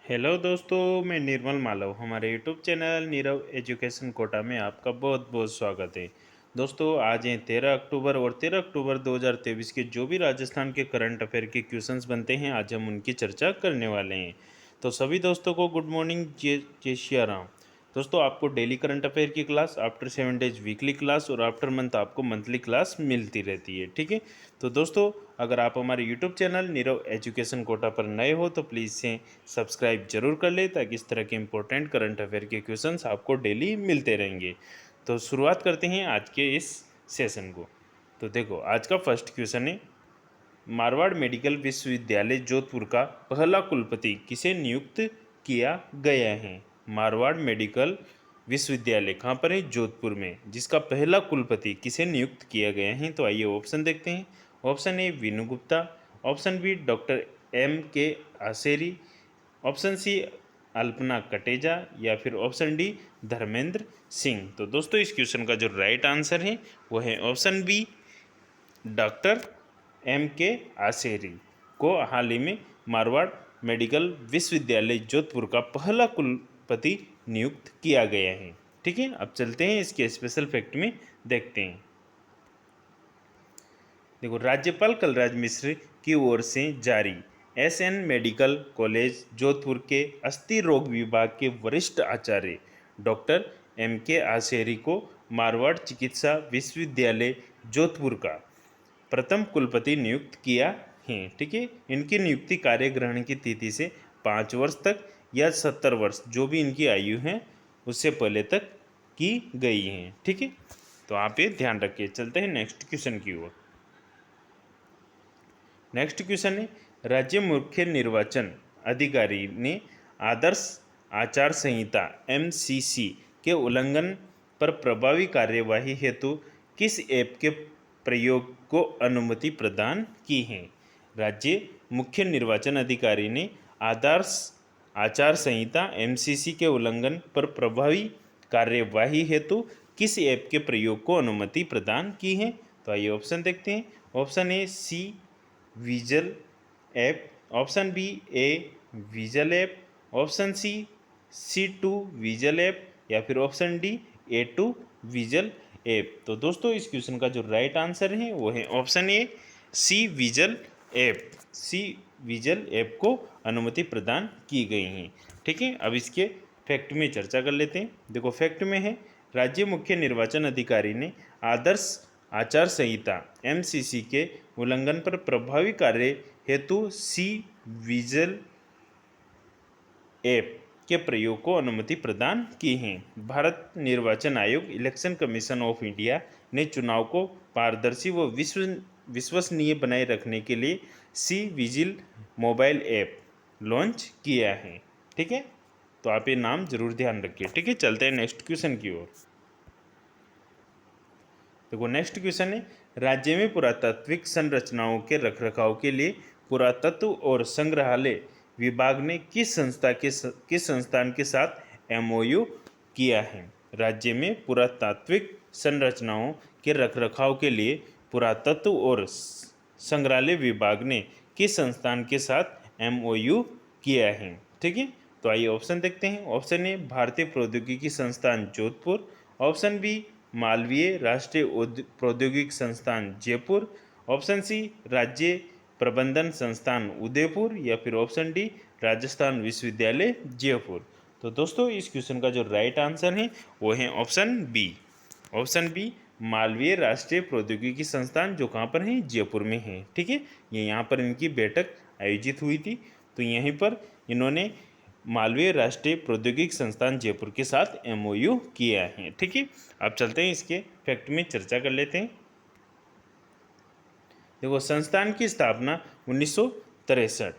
Hello दोस्तों, मैं निर्मल मालव। हमारे YouTube channel Neerav education Kota में आपका बहुत बहुत स्वागत है। दोस्तों, आज हैं 13 अक्टूबर और 13 अक्टूबर 2023 के जो भी राजस्थान के करंट अफेयर के क्वेश्चंस बनते हैं, आज हम उनकी चर्चा करने वाले हैं। तो सभी दोस्तों को गुड मॉर्निंग, जय श्री राम। दोस्तों, आपको डेली करंट अफेयर की class, after 7 days weekly class और आफ्टर मंथ आपको मंथली क्लास मिलती रहती है। ठीक है। तो दोस्तों, अगर आप हमारे YouTube channel Neerav education Kota पर नए हो तो प्लीज़ से सब्सक्राइब जरूर कर ले, ताकि इस तरह के इंपॉर्टेंट करंट अफेयर के क्वेश्चंस आपको डेली मिलते रहेंगे। तो शुरुआत करते हैं आज के इस सेशन को। तो देखो, आज का फर्स्ट क्वेश्चन है, मारवाड़ मेडिकल विश्वविद्यालय जोधपुर का पहला कुलपति किसे नियुक्त किया गया है। मारवाड़ मेडिकल विश्वविद्यालय कहाँ पर है? जोधपुर में। जिसका पहला कुलपति किसे नियुक्त किया गया है, तो आइए ऑप्शन देखते हैं। Option A Vinu Gupta, option B doctor M.K. Aseri, option C Alpana Kateja, या फिर ऑप्शन डी धर्मेंद्र सिंह। तो दोस्तों, इस क्वेश्चन का जो राइट आंसर है वो है option B doctor M.K. Aseri को हाल ही में मारवाड़ मेडिकल विश्वविद्यालय जोधपुर का पहला कुलपति नियुक्त किया गया है। ठीक है, अब चलते हैं इसके स्पेशल फैक्ट में, देखते हैं। देखो, राज्यपाल कलराज मिश्र की ओर से जारी SN मेडिकल कॉलेज जोधपुर के अस्थि रोग विभाग के वरिष्ठ आचार्य डॉक्टर M.K. आसेरी को मारवाड़ चिकित्सा विश्वविद्यालय जोधपुर का प्रथम कुलपति नियुक्त किया है। ठीक है। इनकी नियुक्ति कार्य ग्रहण की तिथि से 5 वर्ष तक या 70 वर्ष, जो भी इनकी आयु है उससे पहले तक की गई है। ठीक है। तो आप ये ध्यान रखिए। चलते हैं नेक्स्ट क्वेश्चन की ओर। नेक्स्ट क्वेश्चन है, राज्य मुख्य निर्वाचन अधिकारी ने आदर्श आचार संहिता MCC के उल्लंघन पर प्रभावी कार्यवाही हेतु किस ऐप के प्रयोग को अनुमति प्रदान की है। राज्य मुख्य निर्वाचन अधिकारी ने आदर्श आचार संहिता MCC के उल्लंघन पर प्रभावी कार्यवाही हेतु किस ऐप के प्रयोग को अनुमति प्रदान की है। तो आइए ऑप्शन देखते हैं। Option A C vigil app, option B A vigil app, option C C2 vigil app, या फिर option D A2 vigil app. तो दोस्तों, इस क्वेश्चन का जो राइट आंसर है वो है option A C vigil app. C vigil app को अनुमति प्रदान की गई है। ठीक है। अब इसके फैक्ट में चर्चा कर लेते हैं। देखो, फैक्ट में है, राज्य मुख्य निर्वाचन अधिकारी ने आदर्श आचार संहिता MCC के उल्लंघन पर प्रभावी कार्य हेतु सी विजल ऐप के प्रयोग को अनुमति प्रदान की है। भारत निर्वाचन आयोग इलेक्शन कमीशन ऑफ इंडिया ने चुनाव को पारदर्शी व विश्वसनीय बनाए रखने के लिए C vigil mobile app launch किया है। ठीक है। तो आप ये नाम जरूर ध्यान रखिए। ठीक है। चलते हैं नेक्स्ट क्वेश्चन की ओर। देखो, नेक्स्ट क्वेश्चन है, राज्य में पुरातात्विक संरचनाओं के रखरखाव के लिए पुरातत्व और संग्रहालय विभाग ने किस संस्थान के साथ MOU किया है। राज्य में पुरातात्विक संरचनाओं के रखरखाव के लिए पुरातत्व और संग्रहालय विभाग ने किस संस्थान के साथ MOU किया है। ठीक है। तो आइए ऑप्शन देखते हैं। ऑप्शन ए भारतीय प्रौद्योगिकी संस्थान जोधपुर, ऑप्शन बी मालवीय राष्ट्रीय प्रौद्योगिकी संस्थान जयपुर, ऑप्शन सी राज्य प्रबंधन संस्थान उदयपुर, या फिर ऑप्शन डी राजस्थान विश्वविद्यालय जयपुर। तो दोस्तों, इस क्वेश्चन का जो राइट आंसर है वो है option B. Option B Malaviya राष्ट्रीय प्रौद्योगिकी संस्थान, जो कहाँ पर है? जयपुर में है। ठीक है। ये यहाँ पर इनकी बैठक आयोजित हुई थी, तो यहीं पर इन्होंने मालवीय राष्ट्रीय प्रौद्योगिकी संस्थान जयपुर के साथ MOU किया है। ठीक है। अब चलते हैं इसके फैक्ट में चर्चा कर लेते हैं। देखो, संस्थान की स्थापना 1963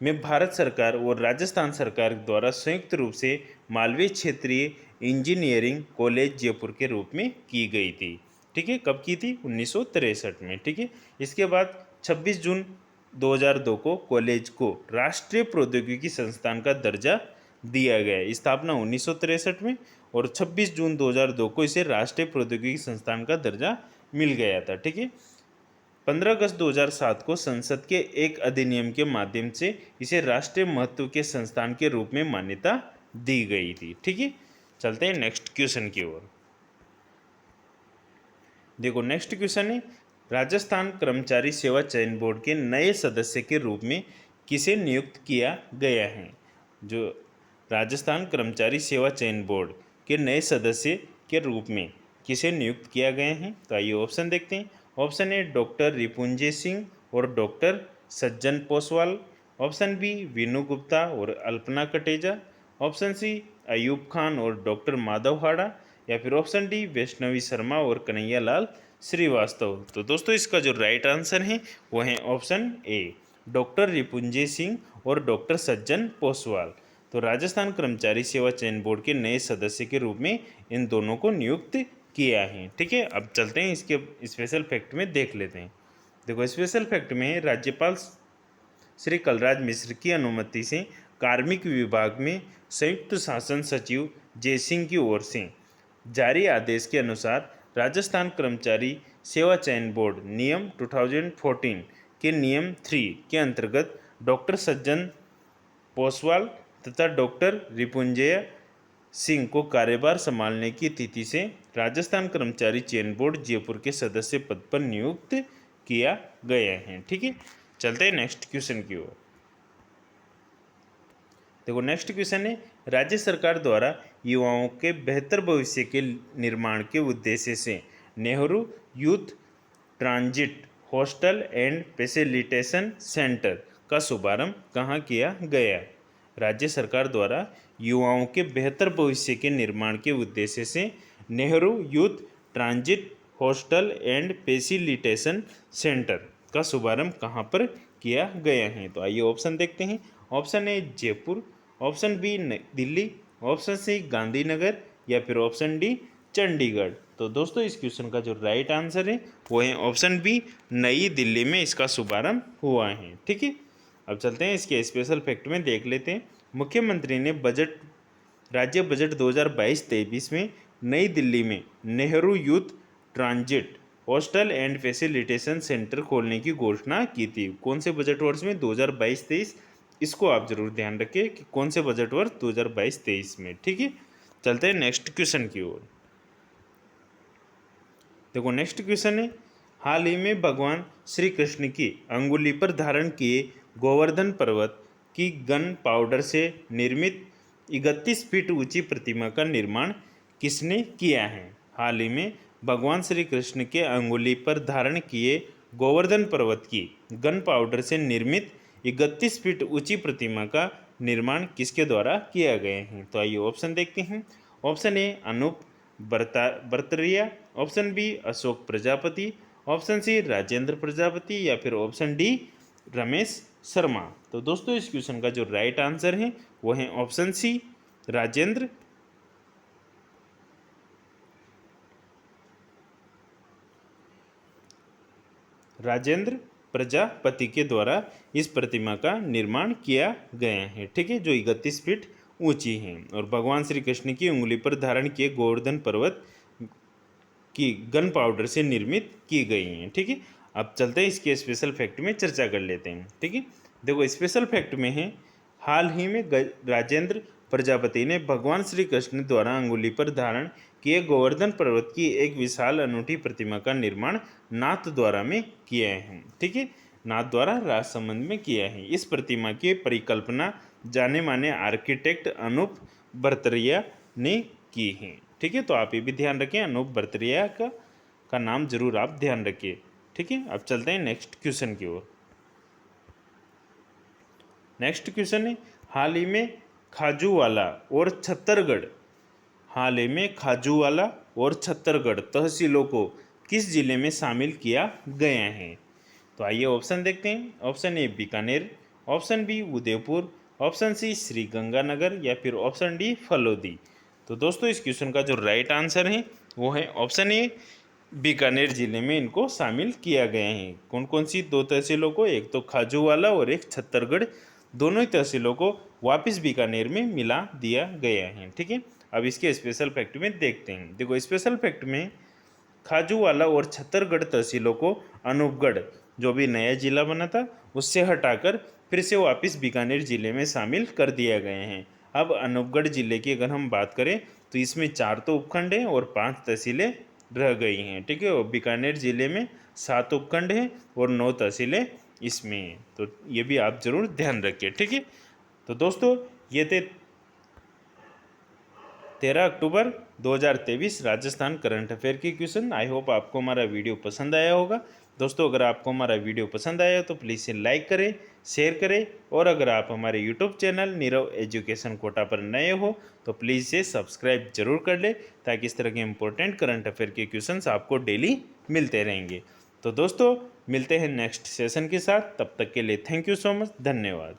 में भारत सरकार और राजस्थान सरकार द्वारा संयुक्त रूप से मालवीय क्षेत्रीय इंजीनियरिंग कॉलेज जयपुर के रूप में की गई थी। ठीक है। कब की थी? 1963 में। ठीक है। इसके बाद 26 जून 2002 को कॉलेज को राष्ट्रीय प्रौद्योगिकी संस्थान का दर्जा दिया गया। स्थापना 1963 में और 26 जून 2002 को इसे राष्ट्रीय प्रौद्योगिकी संस्थान का दर्जा मिल गया था। ठीक है। 15 अगस्त 2007 को संसद के एक अधिनियम के माध्यम से इसे राष्ट्रीय महत्व के संस्थान के रूप में मान्यता दी गई थी। ठीक है, चलते हैं नेक्स्ट क्वेश्चन की ओर। देखो नेक्स्ट क्वेश्चन है, राजस्थान कर्मचारी सेवा चयन बोर्ड के नए सदस्य के रूप में किसे नियुक्त किया गया है? जो राजस्थान कर्मचारी सेवा चयन बोर्ड के नए सदस्य के रूप में किसे नियुक्त किया गया है? तो आइए ऑप्शन देखते हैं। ऑप्शन ए डॉक्टर रिपुंजय सिंह और डॉक्टर सज्जन पोसवाल। ऑप्शन बी विनू गुप्ता और अल्पना कटेजा। ऑप्शन सी अयूब खान और डॉक्टर माधव हाड़ा। या फिर ऑप्शन डी वैष्णवी शर्मा और कन्हैया लाल श्रीवास्तव। तो दोस्तों इसका जो राइट आंसर है वो है ऑप्शन ए डॉक्टर रिपुंजय सिंह और डॉक्टर सज्जन पोसवाल। तो राजस्थान कर्मचारी सेवा चयन बोर्ड के नए सदस्य के रूप में इन दोनों को नियुक्त किया है। ठीक है, अब चलते हैं इसके स्पेशल फैक्ट में देख लेते हैं। देखो स्पेशल फैक्ट में राज्यपाल श्री कलराज मिश्र की अनुमति से कार्मिक विभाग में संयुक्त शासन सचिव जयसिंह की ओर से जारी आदेश के अनुसार राजस्थान कर्मचारी सेवा चयन बोर्ड नियम 2014 के नियम 3 के अंतर्गत डॉक्टर सज्जन पोसवाल तथा डॉक्टर रिपुंजय सिंह को कार्यभार संभालने की तिथि से राजस्थान कर्मचारी चयन बोर्ड जयपुर के सदस्य पद पर नियुक्त किया गया है। ठीक है, चलते हैं नेक्स्ट क्वेश्चन की ओर। देखो नेक्स्ट क्वेश्चन है, राज्य सरकार द्वारा युवाओं के बेहतर भविष्य के निर्माण के उद्देश्य से Nehru youth transit hostel and facilitation centre का शुभारंभ कहाँ किया गया? राज्य सरकार द्वारा युवाओं के बेहतर भविष्य के निर्माण के उद्देश्य से Nehru youth transit hostel and facilitation centre का शुभारंभ कहाँ पर किया गया है? तो आइए ऑप्शन देखते हैं। Option A Jaipur, option B Delhi, option C Gandhinagar या फिर ऑप्शन डी चंडीगढ़। तो दोस्तों इस क्वेश्चन का जो राइट आंसर है वो है ऑप्शन बी नई दिल्ली में इसका शुभारंभ हुआ है। ठीक है, अब चलते हैं इसके स्पेशल फैक्ट में देख लेते हैं। मुख्यमंत्री ने राज्य बजट 2022-23 में नई दिल्ली में Nehru youth transit hostel and facilitation centre खोलने की घोषणा की थी। कौन से बजट वर्ष में? 2022-23। इसको आप जरूर ध्यान रखें कि कौन से बजट वर्ष 2022-23 में। ठीक है, चलते हैं नेक्स्ट क्वेश्चन की ओर। देखो नेक्स्ट क्वेश्चन है, हाल ही में भगवान श्री कृष्ण की अंगुली पर धारण किए गोवर्धन पर्वत की गन पाउडर से निर्मित 31 फीट ऊंची प्रतिमा का निर्माण किसने किया है? हाल ही में भगवान श्री कृष्ण के अंगुली पर धारण किए गोवर्धन पर्वत की गन पाउडर से निर्मित 31 फीट ऊंची प्रतिमा का निर्माण किसके द्वारा किया गया है? तो आइए ऑप्शन देखते हैं। Option A Anup Bartaria, option B Ashok Prajapati, option C Rajendra Prajapati या फिर ऑप्शन डी रमेश शर्मा। तो दोस्तों इस क्वेश्चन का जो राइट आंसर है वो है ऑप्शन सी राजेंद्र प्रजापति के द्वारा इस प्रतिमा का निर्माण किया गया है। ठीक है, जो 31 फीट ऊंची है और भगवान श्री कृष्ण की उंगली पर धारण किए गोवर्धन पर्वत की गन पाउडर से निर्मित की गई हैं। ठीक है, अब चलते हैं इसके स्पेशल फैक्ट में चर्चा कर लेते हैं। ठीक है, देखो स्पेशल फैक्ट में है, हाल ही में राजेंद्र प्रजापति ने भगवान श्री कृष्ण द्वारा अंगुली पर धारण किए गोवर्धन पर्वत की एक विशाल अनूठी प्रतिमा का निर्माण नाथद्वारा में किया है। ठीक है, नाथद्वारा राजसमंद में किया है। इस प्रतिमा की परिकल्पना जाने माने आर्किटेक्ट अनूप बर्तरिया ने की है। ठीक है, तो आप ये भी ध्यान रखें, अनूप बर्तरिया का नाम जरूर आप ध्यान रखिए। ठीक है, अब चलते हैं नेक्स्ट क्वेश्चन की ओर। नेक्स्ट क्वेश्चन है, हाल ही में खाजूवाला और छत्तरगढ़ तहसीलों को किस जिले में शामिल किया गया है? तो आइए ऑप्शन देखते हैं। Option A Bikaner, option B Udaipur, option C Sriganganagar या फिर ऑप्शन डी फलोदी। तो दोस्तों इस क्वेश्चन का जो राइट आंसर है वो है ऑप्शन ए बीकानेर जिले में इनको शामिल किया गया है। कौन कौन सी दो तहसीलों को? एक तो खाजूवाला और एक छत्तरगढ़, दोनों ही तहसीलों को वापस बीकानेर में मिला दिया गया है। ठीक है, अब इसके स्पेशल फैक्ट में देखते हैं। देखो स्पेशल फैक्ट में खाजूवाला और छत्तरगढ़ तहसीलों को अनूपगढ़, जो भी नया जिला बना था, उससे हटाकर फिर से वापस बीकानेर जिले में शामिल कर दिया गए हैं। अब अनूपगढ़ जिले की अगर हम बात करें तो इसमें 4 तो उपखंड हैं और 5 तहसीलें रह गई हैं। ठीक है, और बीकानेर जिले में 7 उपखंड हैं और 9 तहसीलें इसमें हैं। तो ये भी आप जरूर ध्यान रखिए। ठीक है, तो दोस्तों ये थे 13 अक्टूबर 2023 राजस्थान करंट अफेयर की क्वेश्चन। आई होप आपको हमारा वीडियो पसंद आया होगा। दोस्तों अगर आपको हमारा वीडियो पसंद आया तो प्लीज़ इसे लाइक करें, शेयर करें, और अगर आप हमारे YouTube channel Neerav education Kota पर नए हो तो प्लीज़ इसे सब्सक्राइब जरूर कर ले, ताकि इस तरह के इंपॉर्टेंट करंट अफेयर के क्वेश्चंस आपको डेली मिलते रहेंगे। तो दोस्तों मिलते हैं नेक्स्ट सेशन के साथ, तब तक के लिए थैंक यू सो मच, धन्यवाद।